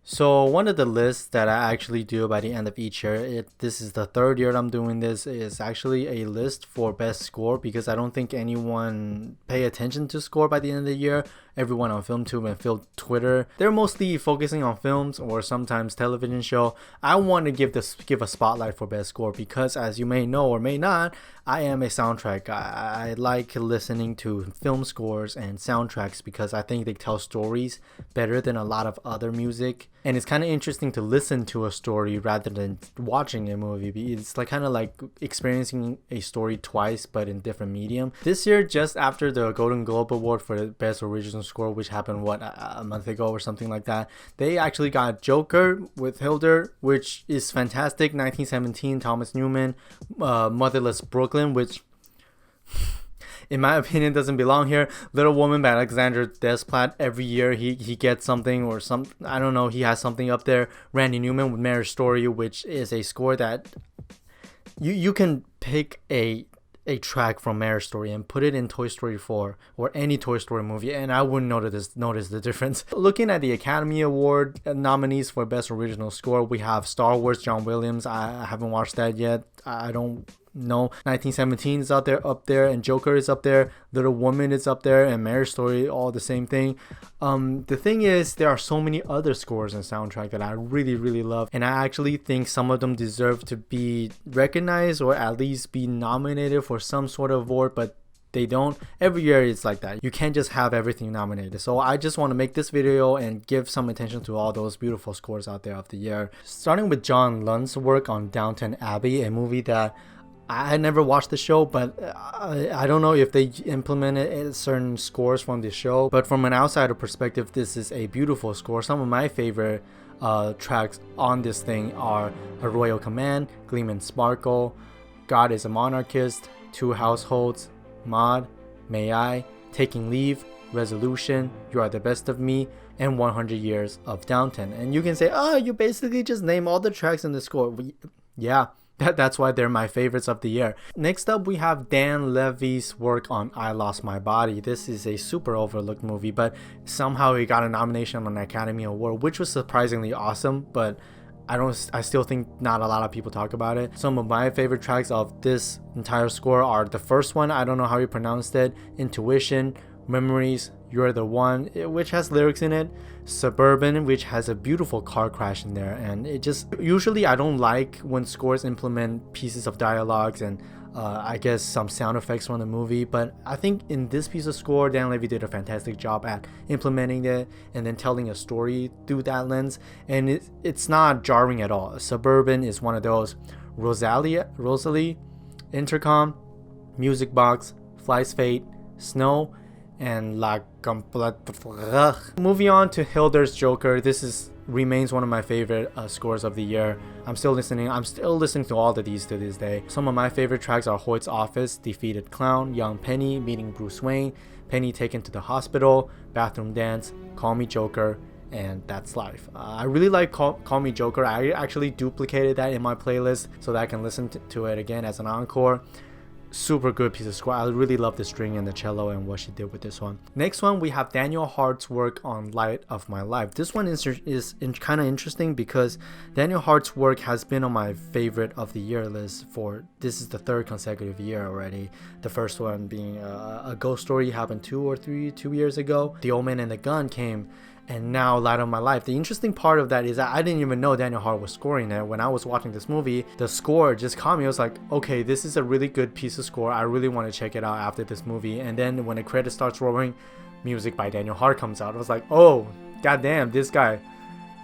So one of the lists that I actually do by the end of each year, this is the third year I'm doing this, is actually a list for best score because I don't think anyone pay attention to score by the end of the year. Everyone on FilmTube and Film Twitter, they're mostly focusing on films or sometimes television show. I want to give a spotlight for best score because, as you may know or may not, I am a soundtrack guy. I like listening to film scores and soundtracks because I think they tell stories better than a lot of other music. And it's kind of interesting to listen to a story rather than watching a movie. It's like kind of like experiencing a story twice but in different medium. This year, just after the Golden Globe Award for the Best Original Score, which happened a month ago or something like that, they actually got Joker with Hildur, which is fantastic. 1917, Thomas Newman, Motherless Brooklyn, which in my opinion doesn't belong here. Little Woman by Alexander Desplat. Every year he gets something or some, I don't know, he has something up there. Randy Newman with Marriage Story, which is a score that you can pick a track from Marriage Story and put it in Toy Story 4 or any Toy Story movie, and I wouldn't notice the difference. Looking at the Academy Award nominees for Best Original Score, we have Star Wars, John Williams. I haven't watched that yet. I don't know. 1917 is up there, and Joker is up there. Little Woman is up there, and Marriage Story, all the same thing. The thing is, there are so many other scores and soundtrack that I really, really love, and I actually think some of them deserve to be recognized or at least be nominated for some sort of award, but they don't. Every year it's like that. You can't just have everything nominated. So I just want to make this video and give some attention to all those beautiful scores out there of the year. Starting with John Lund's work on Downton Abbey, a movie that I had never watched the show, but I don't know if they implemented certain scores from the show. But from an outsider perspective, this is a beautiful score. Some of my favorite tracks on this thing are A Royal Command, Gleam and Sparkle, God is a Monarchist, Two Households, Maud, May I, Taking Leave, Resolution, You Are the Best of Me, and 100 Years of Downton. And you can say, oh, you basically just name all the tracks in the score. Yeah. That's why they're my favorites of the year. Next up, we have Dan Levy's work on I Lost My Body. This is a super overlooked movie, but somehow he got a nomination on an Academy Award, which was surprisingly awesome, but I still think not a lot of people talk about it. Some of my favorite tracks of this entire score are the first one, I don't know how you pronounced it, Intuition, Memories, You're the One, which has lyrics in it, Suburban, which has a beautiful car crash in there, and it just, usually I don't like when scores implement pieces of dialogues and I guess some sound effects from the movie, but I think in this piece of score, Dan Levy did a fantastic job at implementing it and then telling a story through that lens, and it's not jarring at all. Suburban is one of those. Rosalie, Intercom, Music Box, Fly's Fate, Snow, and La Complète. Moving on to Hildur's Joker, remains one of my favorite scores of the year. I'm still listening to all of these to this day. Some of my favorite tracks are Hoyt's Office, Defeated Clown, Young Penny, Meeting Bruce Wayne, Penny Taken to the Hospital, Bathroom Dance, Call Me Joker, and That's Life. I really like Call Me Joker. I actually duplicated that in my playlist so that I can listen to it again as an encore. Super good piece of score. I really love the string and the cello and what she did with this one. Next one, we have Daniel Hart's work on Light of My Life. This one is kind of interesting because Daniel Hart's work has been on my favorite of the year list this is the third consecutive year already. The first one being a ghost story happened 2 years ago. The Old Man and the Gun came, and now Light of My Life. The interesting part of that is that I didn't even know Daniel Hart was scoring it. When I was watching this movie, the score just caught me. I was like, okay, this is a really good piece of score. I really want to check it out after this movie. And then when the credit starts rolling, music by Daniel Hart comes out. I was like, oh, goddamn, this guy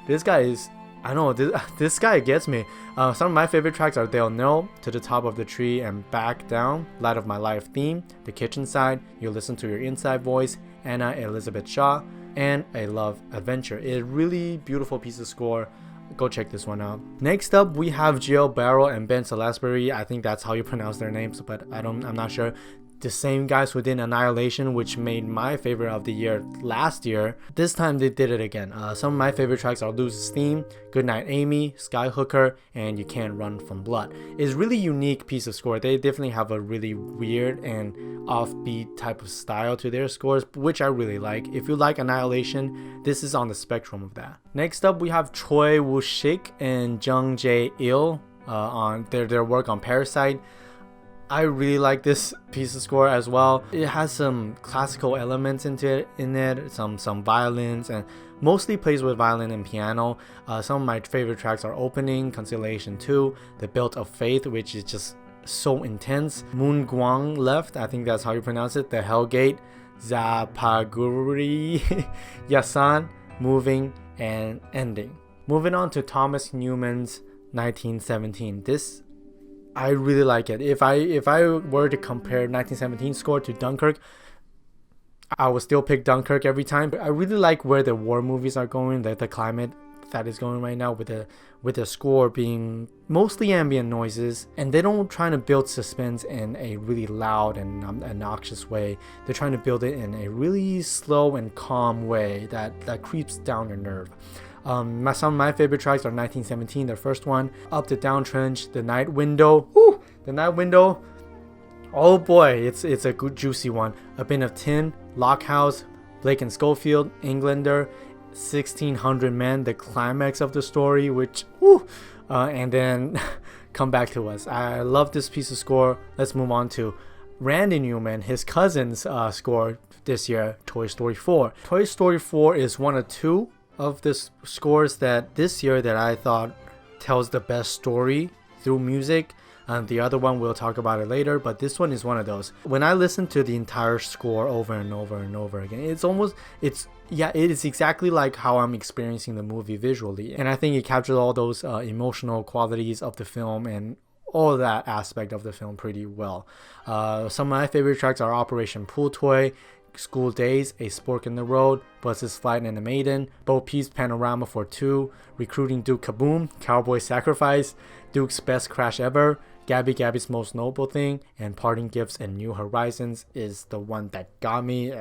is, I don't know, this guy gets me. Some of my favorite tracks are They'll Know, To the Top of the Tree, and Back Down, Light of My Life theme, The Kitchen Side, You Listen to Your Inside Voice, Anna Elizabeth Shaw, and A Love Adventure. A really beautiful piece of score. Go check this one out. Next up, we have Jill Barrow and Ben Salisbury. I think that's how you pronounce their names, but I'm not sure. the same guys who did Annihilation, which made my favorite of the year last year. This time they did it again. Some of my favorite tracks are Luz's Theme, Goodnight Amy, Skyhooker, and You Can't Run From Blood. It's a really unique piece of score. They definitely have a really weird and offbeat type of style to their scores, which I really like. If you like Annihilation, this is on the spectrum of that. Next up, we have Choi Woo-shik and Jung Jae-il on their work on Parasite. I really like this piece of score as well. It has some classical elements in it, some violins, and mostly plays with violin and piano. Some of my favorite tracks are Opening, Conciliation 2, The Belt of Faith, which is just so intense, Moon Guang Left, I think that's how you pronounce it, The Hellgate, Zapaguri, Yasan, Moving, and Ending. Moving on to Thomas Newman's 1917. This, I really like it. If I were to compare 1917 score to Dunkirk, I would still pick Dunkirk every time. But I really like where the war movies are going, the climate that is going right now, with the score being mostly ambient noises, and they don't try to build suspense in a really loud and obnoxious way. They're trying to build it in a really slow and calm way that creeps down your nerve. Some of my favorite tracks are 1917, the first one, Up the Down Trench, The Night Window. Woo! The Night Window. Oh boy, it's a good juicy one. A Bin of Tin, Lockhouse, Blake and Schofield, Englander, 1600 Men, the climax of the story, which, woo! And then Come Back to Us. I love this piece of score. Let's move on to Randy Newman, his cousin's score this year, Toy Story 4. Toy Story 4 is one of two of the scores that this year that I thought tells the best story through music. The other one we'll talk about it later, but this one is one of those. When I listen to the entire score over and over and over again, it is exactly like how I'm experiencing the movie visually, and I think it captures all those emotional qualities of the film and all that aspect of the film pretty well. Some of my favorite tracks are Operation Pool Toy, School Days, A Spork in the Road, Buzz's Flight and the Maiden, Bo Peep's Panorama for 2, Recruiting Duke Kaboom, Cowboy Sacrifice, Duke's Best Crash Ever, Gabby's Most Noble Thing, and Parting Gifts and New Horizons is the one that got me.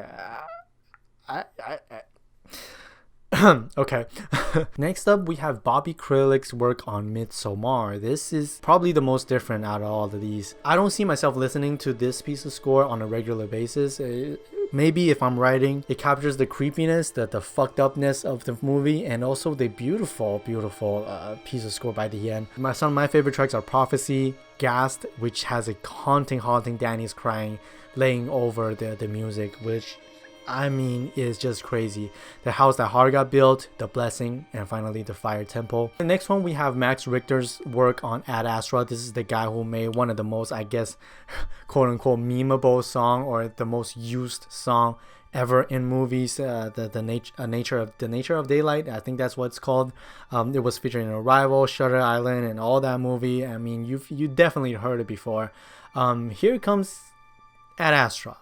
Okay. Next up, we have Bobby Kralick's work on Midsommar. This is probably the most different out of all of these. I don't see myself listening to this piece of score on a regular basis. Maybe if I'm writing, it captures the creepiness, the fucked upness of the movie, and also the beautiful piece of score by the end. Some of my favorite tracks are Prophecy, Gassed, which has a haunting Danny's crying laying over the music, which, I mean, is just crazy. The House That Heart Got Built, The Blessing, and finally The Fire Temple. The next one, we have Max Richter's work on Ad Astra. This is the guy who made one of the most, I guess, quote unquote memeable song, or the most used song ever in movies. The Nature of Daylight, I think that's what it's called. It was featured in Arrival, Shutter Island, and all that movie. I mean, you definitely heard it before. Here comes Ad Astra,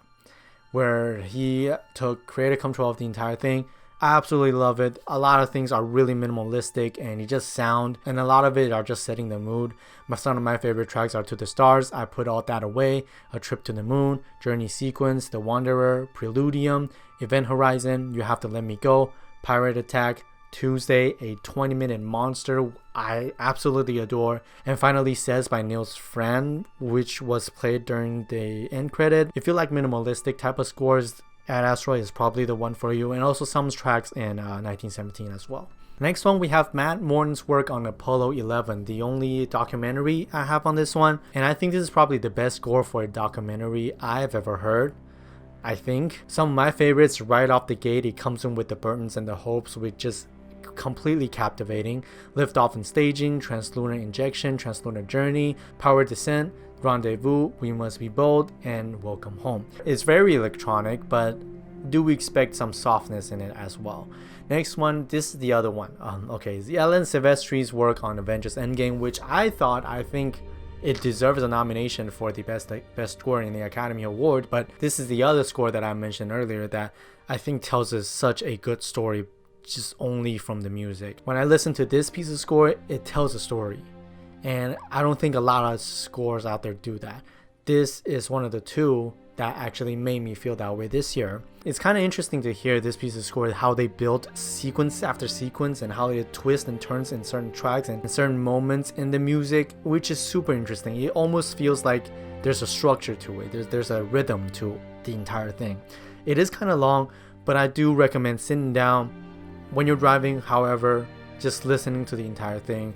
where he took creative control of the entire thing. I absolutely love it. A lot of things are really minimalistic and you just sound, and a lot of it are just setting the mood. Some of my favorite tracks are To the Stars, I Put All That Away, A Trip to the Moon, Journey Sequence, The Wanderer, Preludium, Event Horizon, You Have to Let Me Go, Pirate Attack, Tuesday, a 20-minute monster I absolutely adore, and finally Says by Niels Fran, which was played during the end credit. If you like minimalistic type of scores, Ad Astra is probably the one for you, and also some tracks in 1917 as well. Next one, we have Matt Morton's work on Apollo 11, the only documentary I have on this one, and I think this is probably the best score for a documentary I've ever heard. I think some of my favorites right off the gate, it comes in with the Burtons and the Hopes, which just completely captivating. Liftoff and Staging, Translunar Injection, Translunar Journey, Power Descent, Rendezvous, We Must Be Bold, and Welcome Home. It's very electronic, but do expect some softness in it as well. Next one, this is the other one. The Ellen Silvestri's work on Avengers Endgame, which I think it deserves a nomination for the best score in the Academy Award, but this is the other score that I mentioned earlier that I think tells us such a good story just only from the music. When I listen to this piece of score, it tells a story, and I don't think a lot of scores out there do that. This is one of the two that actually made me feel that way this year. It's kind of interesting to hear this piece of score, how they built sequence after sequence and how it twists and turns in certain tracks and certain moments in the music, which is super interesting. It almost feels like there's a structure to it. There's a rhythm to the entire thing. It is kind of long, but I do recommend sitting down when you're driving, however, just listening to the entire thing,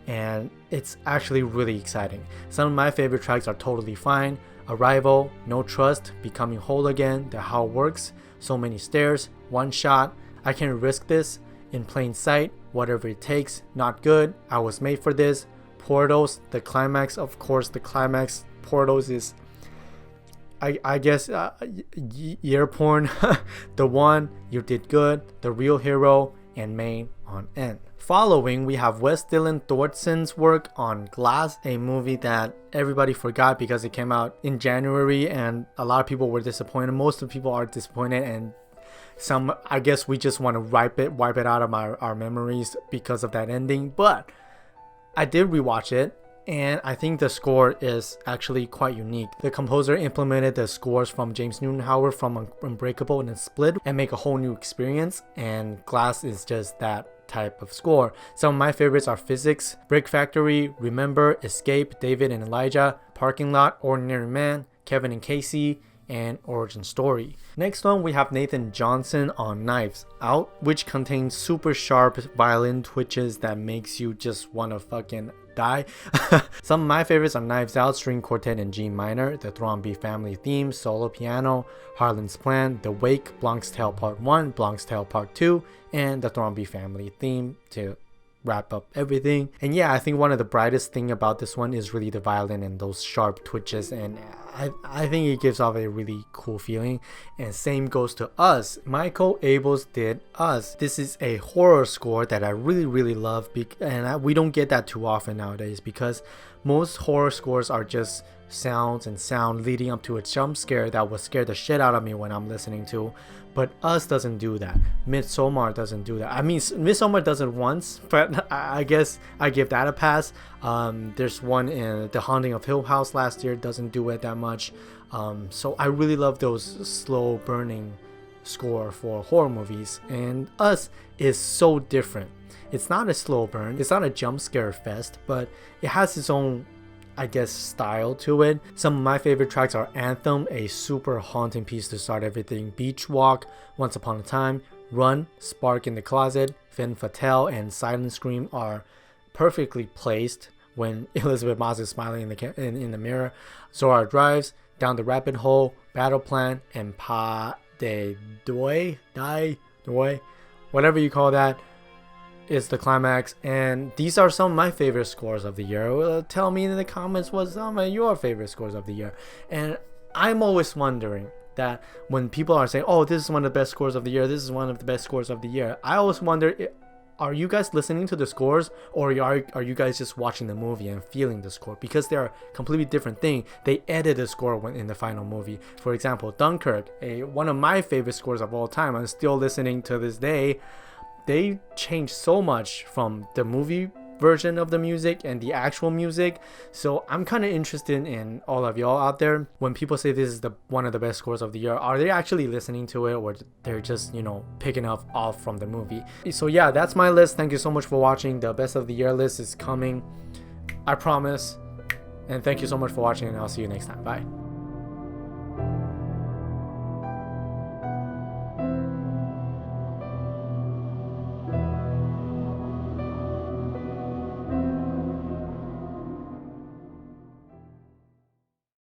and it's actually really exciting. Some of my favorite tracks are Totally Fine, Arrival, No Trust, Becoming Whole Again, The How It Works, So Many Stairs, One Shot, I Can't Risk This, In Plain Sight, Whatever It Takes, Not Good, I Was Made for This, Portals, the climax. Of course, the climax, Portals, is I guess year porn. The One, You Did Good, The Real Hero, and Main on End. Following, we have Wes Dylan Thornton's work on Glass, a movie that everybody forgot because it came out in January and a lot of people were disappointed. Most of the people are disappointed, and some, I guess we just want to wipe it out of our memories because of that ending. But I did rewatch it, and I think the score is actually quite unique. The composer implemented the scores from James Newton Howard from Unbreakable and Split and make a whole new experience, and Glass is just that type of score. Some of my favorites are Physics, Brick Factory, Remember, Escape, David and Elijah, Parking Lot, Ordinary Man, Kevin and Casey, and Origin Story. Next one, we have Nathan Johnson on Knives Out, which contains super sharp violin twitches that makes you just want to fucking die. Some of my favorites are Knives Out, String Quartet in G minor, the Thrombey family theme, solo piano, Harlan's Plan, The Wake, Blanc's Tale Part 1, Blanc's Tale Part 2, and the Thrombey family theme to wrap up everything. And yeah, I think one of the brightest thing about this one is really the violin and those sharp twitches, and I think it gives off a really cool feeling. And same goes to Us. Michael Abels did Us. This is a horror score that I really love, and we don't get that too often nowadays because most horror scores are just sounds and sound leading up to a jump scare that will scare the shit out of me when I'm listening to. But Us doesn't do that. Midsommar doesn't do that. I mean, Midsommar does it once, but I guess I give that a pass. There's one in The Haunting of Hill House last year, doesn't do it that much. So I really love those slow burning score for horror movies, and Us is so different. It's not a slow burn, it's not a jump scare fest, but it has its own, I guess, style to it. Some of my favorite tracks are Anthem, a super haunting piece to start everything, Beach Walk, Once Upon a Time, Run, Spark in the Closet, Femme Fatale, and Silent Scream are perfectly placed when Elizabeth Moss is smiling in the mirror. Zora Drives, Down the Rabbit Hole, Battle Plan, and Pas de Deux, whatever you call that, is the climax. And these are some of my favorite scores of the year. Tell me in the comments what some of your favorite scores of the year. And I'm always wondering that when people are saying, oh, this is one of the best scores of the year, this is one of the best scores of the year, I always wonder, are you guys listening to the scores, or are you guys just watching the movie and feeling the score? Because they're a completely different thing. They edit the score when in the final movie. For example, Dunkirk, one of my favorite scores of all time, I'm still listening to this day. They changed so much from the movie version of the music and the actual music. So I'm kind of interested in all of y'all out there. When people say this is one of the best scores of the year, are they actually listening to it, or they're just, picking up off from the movie? So yeah, that's my list. Thank you so much for watching. The best of the year list is coming, I promise. And thank you so much for watching, and I'll see you next time. Bye.